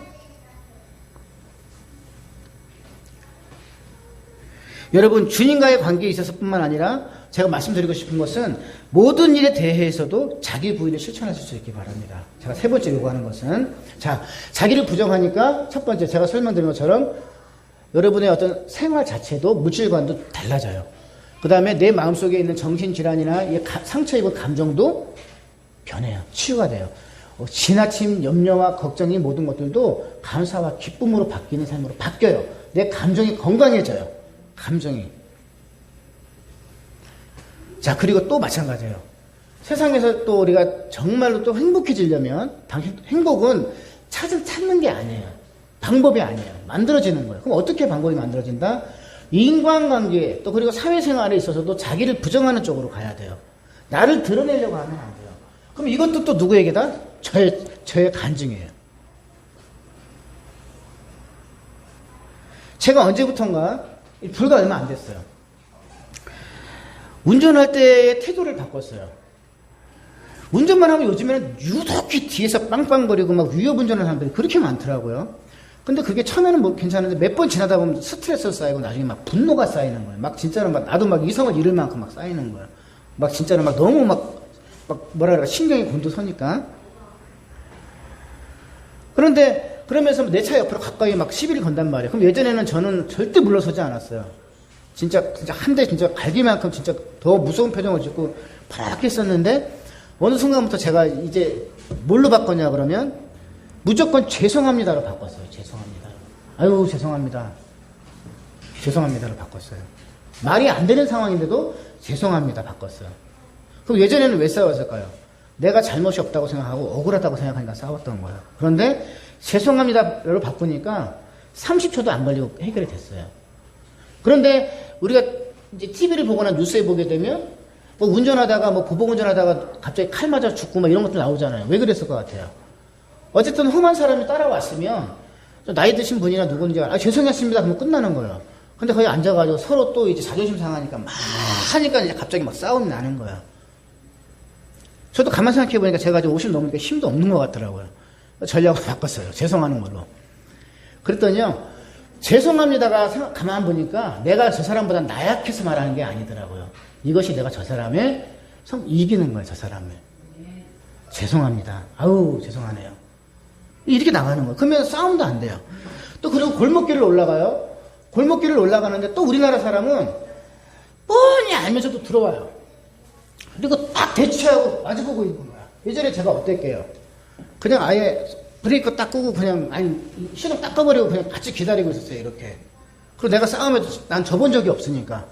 여러분, 주님과의 관계에 있어서 뿐만 아니라 제가 말씀드리고 싶은 것은 모든 일에 대해서도 자기 부인을 실천하실 수 있기 바랍니다. 제가 세 번째 요구하는 것은, 자, 자기를 부정하니까 첫 번째 제가 설명드린 것처럼 여러분의 어떤 생활 자체도 물질관도 달라져요. 그 다음에 내 마음속에 있는 정신질환이나 상처 입은 감정도 변해요. 치유가 돼요. 지나친 염려와 걱정이 모든 것들도 감사와 기쁨으로 바뀌는 삶으로 바뀌어요. 내 감정이 건강해져요. 감정이. 자, 그리고 또 마찬가지예요. 세상에서 또 우리가 정말로 또 행복해지려면 행복은 찾는 게 아니에요. 방법이 아니에요. 만들어지는 거예요. 그럼 어떻게 방법이 만들어진다? 인간관계 또 그리고 사회생활에 있어서도 자기를 부정하는 쪽으로 가야 돼요. 나를 드러내려고 하면 안 돼요. 그럼 이것도 또 누구에게다? 저의 간증이에요. 제가 언제부턴가 불과 얼마 안 됐어요. 운전할 때의 태도를 바꿨어요. 운전만 하면 요즘에는 유독히 뒤에서 빵빵거리고 막 위협운전하는 사람들이 그렇게 많더라고요. 근데 그게 처음에는 뭐 괜찮은데 몇 번 지나다 보면 스트레스가 쌓이고 나중에 막 분노가 쌓이는 거예요. 막 진짜로 막 나도 막 이성을 잃을 만큼 막 쌓이는 거예요. 막 진짜로 막 너무 막 뭐라 그럴까 신경이 곤두서니까. 그런데 그러면서 내 차 옆으로 가까이 막 시비를 건단 말이에요. 그럼 예전에는 저는 절대 물러서지 않았어요. 진짜 한 대 진짜 갈기만큼 진짜 더 무서운 표정을 짓고 파랗게 했었는데 어느 순간부터 제가 이제 뭘로 바꿨냐 그러면 무조건 죄송합니다로 바꿨어요. 죄송합니다. 아유 죄송합니다. 죄송합니다로 바꿨어요. 말이 안 되는 상황인데도 죄송합니다 바꿨어요. 그럼 예전에는 왜 싸웠을까요? 내가 잘못이 없다고 생각하고 억울하다고 생각하니까 싸웠던 거예요. 그런데 죄송합니다로 바꾸니까 30초도 안 걸리고 해결이 됐어요. 그런데 우리가 이제 TV를 보거나 뉴스에 보게 되면 뭐 운전하다가 뭐 보복 운전하다가 갑자기 칼 맞아 죽고 막 이런 것도 나오잖아요. 왜 그랬을 것 같아요? 어쨌든 험한 사람이 따라왔으면 나이 드신 분이나 누군지 죄송했습니다 그러면 끝나는 거예요. 근데 거기 앉아가지고 서로 또 이제 자존심 상하니까 막 하니까 이제 갑자기 막 싸움이 나는 거야. 저도 가만 생각해 보니까 제가 이제 50 넘으니까 힘도 없는 것 같더라고요. 전략을 바꿨어요. 죄송하는 걸로. 그랬더니요. 죄송합니다가 가만 보니까 내가 저 사람보다 나약해서 말하는 게 아니더라고요. 이것이 내가 저 사람의 이기는 거예요. 저 사람을. 죄송합니다. 아우 죄송하네요. 이렇게 나가는 거예요. 그러면 싸움도 안 돼요. 또 그리고 골목길을 올라가요. 골목길을 올라가는데 또 우리나라 사람은 뻔히 알면서도 들어와요. 그리고 딱 대치하고 마주보고 있는 거야. 예전에 제가 어땠게요? 그냥 아예 브레이크 딱 끄고 그냥 시동 딱 꺼버리고 그냥 같이 기다리고 있었어요. 이렇게. 그리고 내가 싸움에 난 져본 적이 없으니까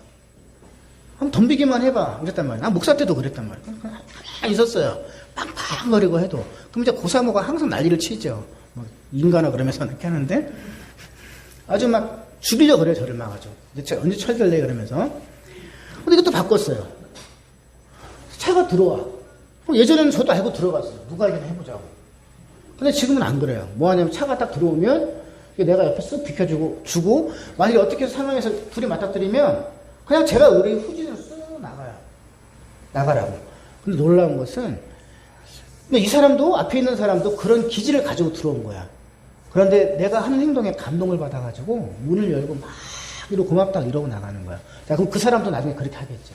한번 덤비기만 해봐 그랬단 말이야. 난 목사 때도 그랬단 말이야. 그냥 가만히 있었어요. 빵빵거리고 해도. 그럼 이제 고사모가 항상 난리를 치죠. 뭐 인간아 그러면서 이렇게 하는데 아주 막 죽이려고 그래요. 저를 막아줘. 이제 언제 철들래 그러면서. 근데 이것도 바꿨어요. 차가 들어와. 예전에는 저도 알고 들어갔어요. 누가 이기나 해보자고. 근데 지금은 안 그래요. 뭐 하냐면 차가 딱 들어오면 내가 옆에 쓱 비켜주고 만약에 어떻게 상황에서 둘이 맞닥뜨리면 그냥 제가 우리 후진으로 쓱 나가요. 나가라고. 근데 놀라운 것은 이 사람도 앞에 있는 사람도 그런 기질을 가지고 들어온 거야. 그런데 내가 하는 행동에 감동을 받아가지고 문을 열고 막 이러고 고맙다 이러고 나가는 거야. 자, 그럼 그 사람도 나중에 그렇게 하겠죠.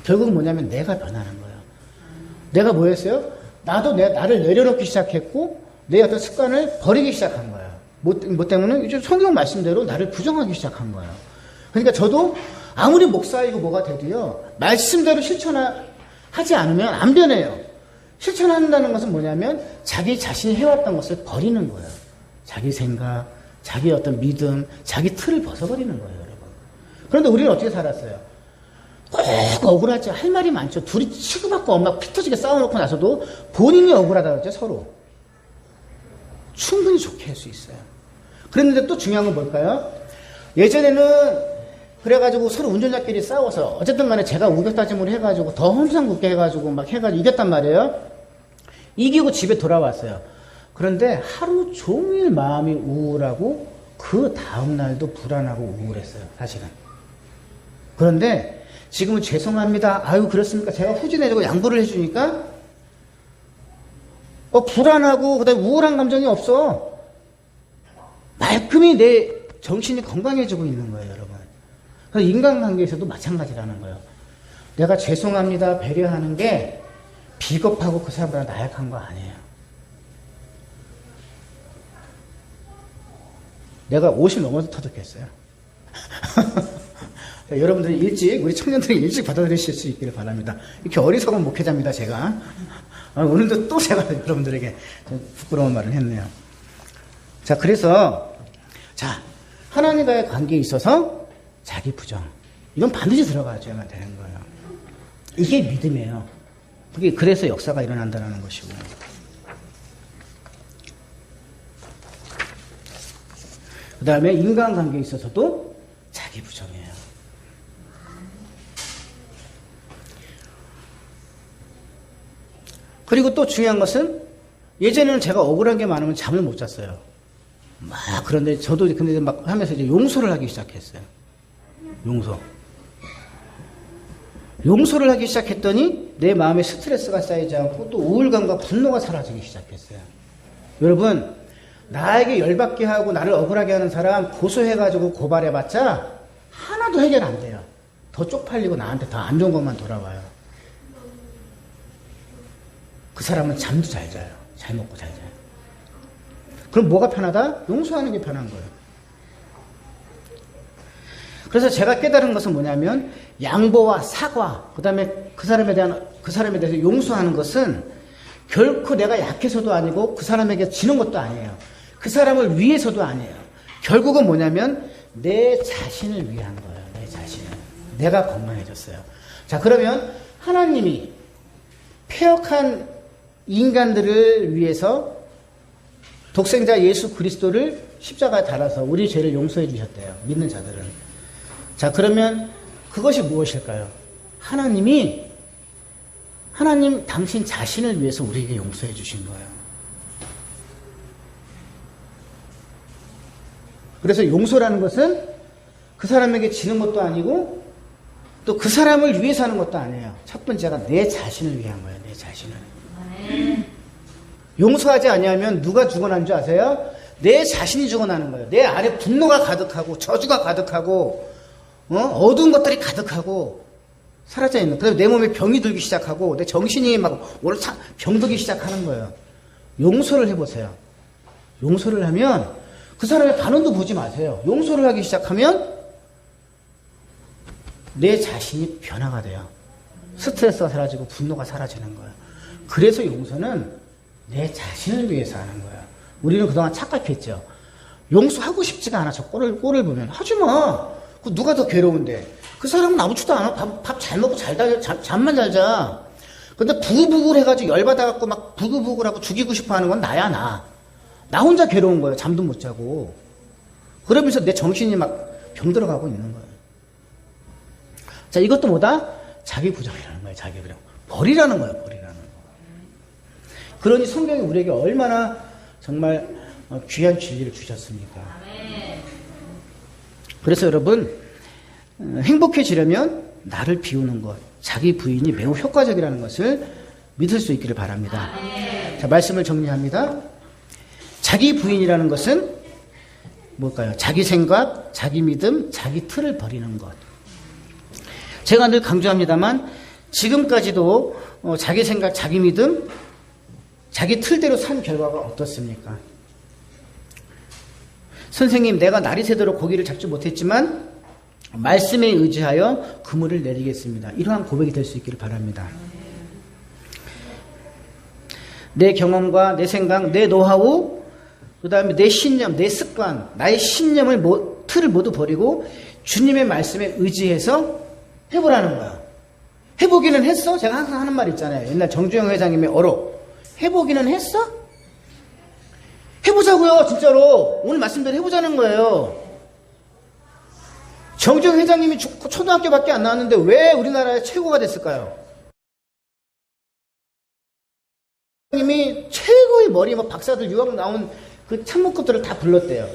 결국은 뭐냐면 내가 변하는 거예요. 내가 뭐 했어요? 나도 나를 내려놓기 시작했고 내 어떤 습관을 버리기 시작한 거예요. 뭐 때문에? 이제 성경 말씀대로 나를 부정하기 시작한 거예요. 그러니까 저도 아무리 목사이고 뭐가 돼도요. 말씀대로 실천하지 않으면 안 변해요. 실천한다는 것은 뭐냐면 자기 자신이 해왔던 것을 버리는 거예요. 자기 생각, 자기 어떤 믿음, 자기 틀을 벗어버리는 거예요. 여러분. 그런데 우리는 어떻게 살았어요? 꼭 억울하지. 할 말이 많죠. 둘이 치고받고 엄마 피 터지게 싸워놓고 나서도 본인이 억울하다고 그러죠. 서로. 충분히 좋게 할 수 있어요. 그랬는데 또 중요한 건 뭘까요? 예전에는 그래가지고 서로 운전자끼리 싸워서 어쨌든 간에 제가 우격다짐으로 해가지고 더 험상궂게 해가지고 막 해가지고 이겼단 말이에요. 이기고 집에 돌아왔어요. 그런데 하루 종일 마음이 우울하고 그 다음날도 불안하고 우울했어요. 사실은. 그런데 지금은 죄송합니다. 아유 그렇습니까? 제가 후진해주고 양보를 해주니까 불안하고 그다음에 우울한 감정이 없어. 말끔히 내 정신이 건강해지고 있는 거예요. 여러분. 그래서 인간관계에서도 마찬가지라는 거예요. 내가 죄송합니다. 배려하는 게 비겁하고 그 사람보다 나약한 거 아니에요. 내가 50 넘어서 터득했어요. 여러분들이 우리 청년들이 일찍 받아들이실 수 있기를 바랍니다. 이렇게 어리석은 목회자입니다, 제가. 오늘도 또 제가 여러분들에게 좀 부끄러운 말을 했네요. 자, 그래서, 자, 하나님과의 관계에 있어서 자기 부정. 이건 반드시 들어가줘야만 되는 거예요. 이게 믿음이에요. 그게 그래서 역사가 일어난다는 것이고요. 그 다음에 인간관계에 있어서도 자기 부정이에요. 그리고 또 중요한 것은 예전에는 제가 억울한 게 많으면 잠을 못 잤어요. 막 그런데 저도 근데 막 하면서 이제 용서를 하기 시작했어요. 용서를 하기 시작했더니 내 마음에 스트레스가 쌓이지 않고 또 우울감과 분노가 사라지기 시작했어요. 여러분, 나에게 열받게 하고 나를 억울하게 하는 사람 고소해가지고 고발해봤자 하나도 해결 안 돼요. 더 쪽팔리고 나한테 더 안 좋은 것만 돌아와요. 그 사람은 잠도 잘 자요. 잘 먹고 잘 자요. 그럼 뭐가 편하다? 용서하는 게 편한 거예요. 그래서 제가 깨달은 것은 뭐냐면 양보와 사과, 그다음에 그 사람에 대해서 용서하는 것은 결코 내가 약해서도 아니고 그 사람에게 지는 것도 아니에요. 그 사람을 위해서도 아니에요. 결국은 뭐냐면 내 자신을 위한 거예요. 내 자신을. 내가 건강해졌어요. 자, 그러면 하나님이 패역한 인간들을 위해서 독생자 예수 그리스도를 십자가에 달아서 우리 죄를 용서해 주셨대요. 믿는 자들은. 자, 그러면 그것이 무엇일까요? 하나님 당신 자신을 위해서 우리에게 용서해 주신 거예요. 그래서 용서라는 것은 그 사람에게 지는 것도 아니고 또 그 사람을 위해서 하는 것도 아니에요. 첫 번째가 내 자신을 위한 거예요. 내 자신을. 용서하지 아니하면 누가 죽어난 줄 아세요? 내 자신이 죽어나는 거예요. 내 안에 분노가 가득하고 저주가 가득하고 어두운 것들이 가득하고 사라져 있는. 그다음에 내 몸에 병이 들기 시작하고 내 정신이 막 병들기 시작하는 거예요. 용서를 해보세요. 용서를 하면 그 사람의 반응도 보지 마세요. 용서를 하기 시작하면 내 자신이 변화가 돼요. 스트레스가 사라지고 분노가 사라지는 거예요. 그래서 용서는 내 자신을 위해서 하는 거예요. 우리는 그동안 착각했죠. 용서하고 싶지가 않아. 저 꼴을 보면 하지 마. 그 누가 더 괴로운데? 그 사람은 아무렇지도 않아. 밥 잘 먹고 잠만 잘 자. 근데 부글부글 해가지고 열받아갖고 막 부글부글하고 죽이고 싶어 하는 건 나야, 나. 나 혼자 괴로운 거예요. 잠도 못 자고. 그러면서 내 정신이 막 병들어가고 있는 거예요. 자, 이것도 뭐다? 자기 부정이라는 거예요. 자기 부정. 버리라는 거예요. 버리라는 거. 그러니 성경이 우리에게 얼마나 정말 귀한 진리를 주셨습니까? 그래서 여러분, 행복해지려면 나를 비우는 것, 자기 부인이 매우 효과적이라는 것을 믿을 수 있기를 바랍니다. 자, 말씀을 정리합니다. 자기 부인이라는 것은 뭘까요? 자기 생각, 자기 믿음, 자기 틀을 버리는 것. 제가 늘 강조합니다만 지금까지도 자기 생각, 자기 믿음, 자기 틀대로 산 결과가 어떻습니까? 선생님, 내가 날이 새도록 고기를 잡지 못했지만 말씀에 의지하여 그물을 내리겠습니다. 이러한 고백이 될 수 있기를 바랍니다. 내 경험과 내 생각, 내 노하우, 그 다음에 내 신념, 내 습관, 나의 신념을 틀을 모두 버리고 주님의 말씀에 의지해서 해보라는 거야. 해보기는 했어? 제가 항상 하는 말 있잖아요. 옛날 정주영 회장님의 어록. 해보기는 했어? 해보자고요, 진짜로. 오늘 말씀대로 해보자는 거예요. 정주영 회장님이 초등학교밖에 안 나왔는데 왜 우리나라의 최고가 됐을까요? 회장님이 최고의 머리 박사들 유학 나온 그 참모급들을 다 불렀대요.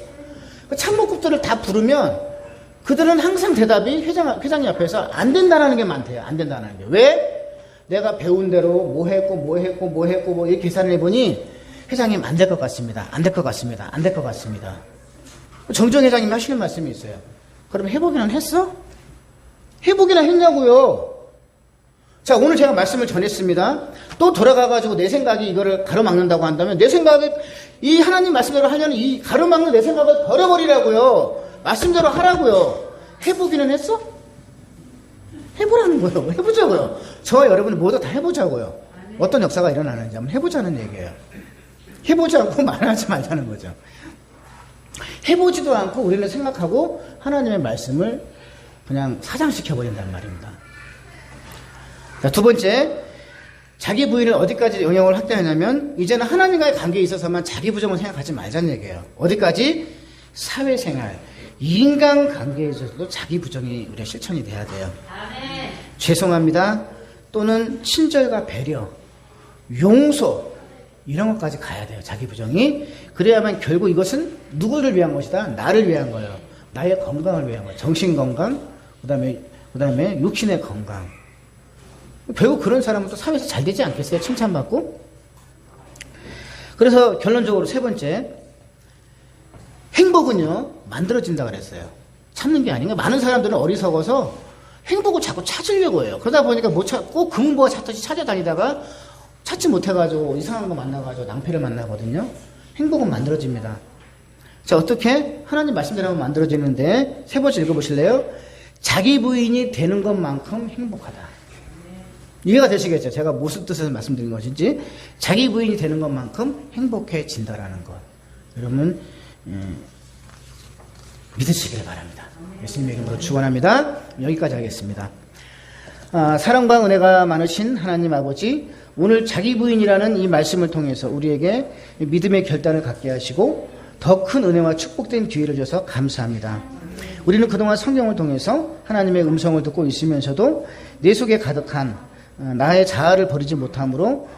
그 참모급들을 다 부르면 그들은 항상 대답이 회장님 앞에서 안 된다는 게 많대요. 안 된다는 게. 왜? 내가 배운 대로 뭐 했고 이렇게 계산을 해보니 회장님 안 될 것 같습니다. 안 될 것 같습니다. 안 될 것 같습니다. 정주영 회장님이 하시는 말씀이 있어요. 그럼 해보기는 했어? 해보기는 했냐고요. 자, 오늘 제가 말씀을 전했습니다. 또 돌아가가지고 내 생각이 이거를 가로막는다고 한다면 내 생각을 이 하나님 말씀대로 하려는 이 가로막는 내 생각을 버려버리라고요. 말씀대로 하라고요. 해보기는 했어? 해보라는 거예요. 해보자고요. 저와 여러분 모두 다 해보자고요. 어떤 역사가 일어나는지 한번 해보자는 얘기예요. 해보지 않고 말하지 말자는 거죠. 해보지도 않고 우리는 생각하고 하나님의 말씀을 그냥 사장시켜버린단 말입니다. 자, 두 번째, 자기 부인을 어디까지 영역을 확대하냐면 이제는 하나님과의 관계에 있어서만 자기 부정을 생각하지 말자는 얘기예요. 어디까지? 사회생활, 인간관계에 있어서도 자기 부정이 우리가 실천이 돼야 돼요. 아멘. 죄송합니다. 또는 친절과 배려, 용서 이런 것까지 가야 돼요. 자기 부정이. 그래야만 결국 이것은 누구를 위한 것이다? 나를 위한 거예요. 나의 건강을 위한 거예요. 정신건강, 그 다음에 육신의 건강. 결국 그런 사람은 또 사회에서 잘 되지 않겠어요? 칭찬받고. 그래서 결론적으로 세 번째, 행복은요 만들어진다 그랬어요. 찾는 게 아닌가. 많은 사람들은 어리석어서 행복을 자꾸 찾으려고 해요. 그러다 보니까 꼭 금은보화 찾듯이 찾아다니다가 찾지 못해가지고 이상한 거 만나가지고 낭패를 만나거든요. 행복은 만들어집니다. 자, 어떻게? 하나님 말씀대로 하면 만들어지는데 세 번째 읽어보실래요? 자기 부인이 되는 것만큼 행복하다. 이해가 되시겠죠? 제가 무슨 뜻에서 말씀드린 것인지. 자기 부인이 되는 것만큼 행복해진다라는 것. 여러분 믿으시길 바랍니다. 예수님의 이름으로 축원합니다. 여기까지 하겠습니다. 사랑과 은혜가 많으신 하나님 아버지, 오늘 자기 부인이라는 이 말씀을 통해서 우리에게 믿음의 결단을 갖게 하시고 더 큰 은혜와 축복된 기회를 줘서 감사합니다. 우리는 그동안 성경을 통해서 하나님의 음성을 듣고 있으면서도 내 속에 가득한 나의 자아를 버리지 못함으로